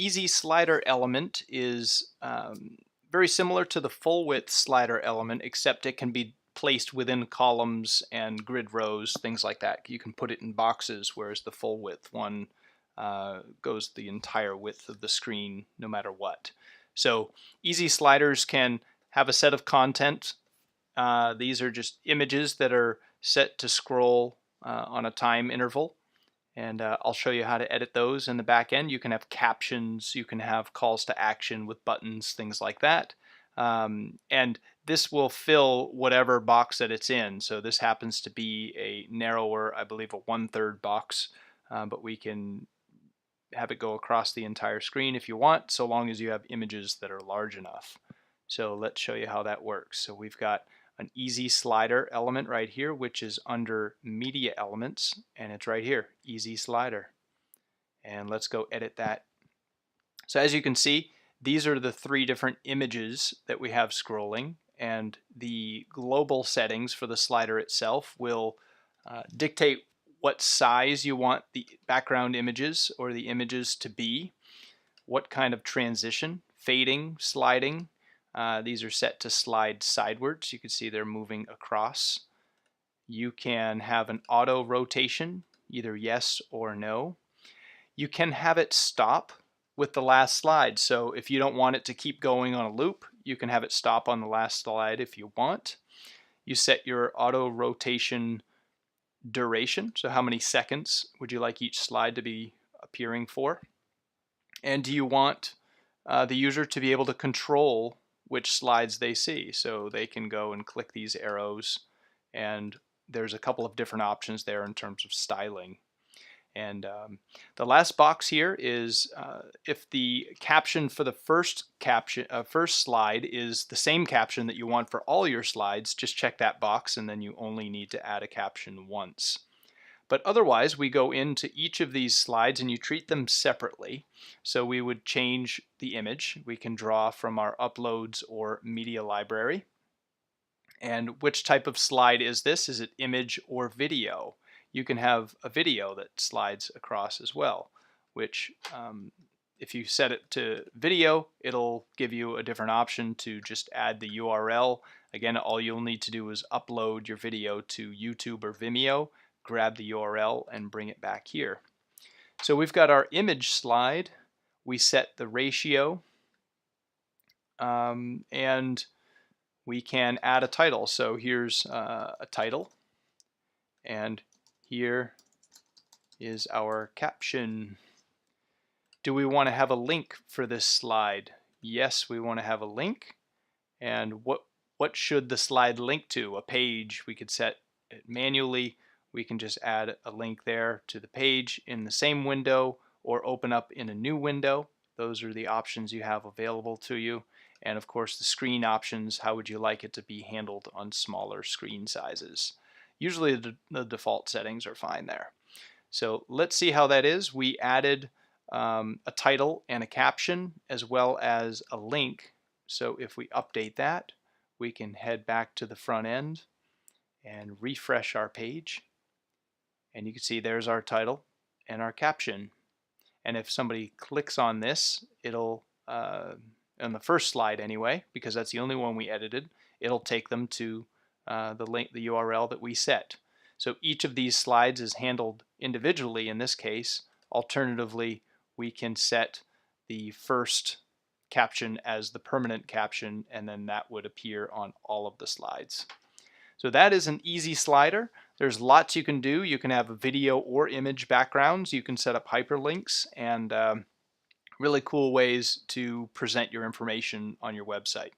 easy slider element is very similar to the full width slider element, except it can be placed within columns and grid rows, things like that. You can put it in boxes, whereas the full width one goes the entire width of the screen no matter what. So easy sliders can have a set of content. These are just images that are set to scroll on a time interval. And I'll show you how to edit those in the back end. You can have captions, you can have calls to action with buttons, things like that. And this will fill whatever box that it's in. So this happens to be a narrower, I believe a 1/3 box, but we can have it go across the entire screen if you want, so long as you have images that are large enough. So let's show you how that works. So we've got an easy slider element right here, which is under media elements, and it's right here, easy slider. And let's go edit that. So as you can see, these are the 3 different images that we have scrolling, and the global settings for the slider itself will dictate what size you want the background images or the images to be, what kind of transition, fading, sliding. These are set to slide sidewards. You can see they're moving across. You can have an auto rotation, either yes or no. You can have it stop with the last slide. So if you don't want it to keep going on a loop, you can have it stop on the last slide if you want. You set your auto rotation duration, so how many seconds would you like each slide to be appearing for? And do you want the user to be able to control which slides they see? So they can go and click these arrows, and there's a couple of different options there in terms of styling. And the last box here is if the caption for the first slide is the same caption that you want for all your slides, just check that box, and then you only need to add a caption once. But otherwise, we go into each of these slides and you treat them separately. So we would change the image. We can draw from our uploads or media library. And which type of slide is this? Is it image or video? You can have a video that slides across as well, which if you set it to video, it'll give you a different option to just add the URL. Again, all you'll need to do is upload your video to YouTube or Vimeo, grab the URL, and bring it back here. So we've got our image slide. We set the ratio, and we can add a title. So here's a title, and here is our caption. Do we want to have a link for this slide? Yes, we want to have a link. And what should the slide link to? A page. We could set it manually. We can just add a link there to the page in the same window or open up in a new window. Those are the options you have available to you. And of course the screen options, how would you like it to be handled on smaller screen sizes? Usually the default settings are fine there. So let's see how that is. We added a title and a caption as well as a link. So if we update that, we can head back to the front end and refresh our page. And you can see there's our title and our caption. And if somebody clicks on this, it'll, on the first slide anyway, because that's the only one we edited, it'll take them to the link, the URL that we set. So each of these slides is handled individually in this case. Alternatively, we can set the first caption as the permanent caption, and then that would appear on all of the slides. So that is an easy slider. There's lots you can do. You can have video or image backgrounds. You can set up hyperlinks and really cool ways to present your information on your website.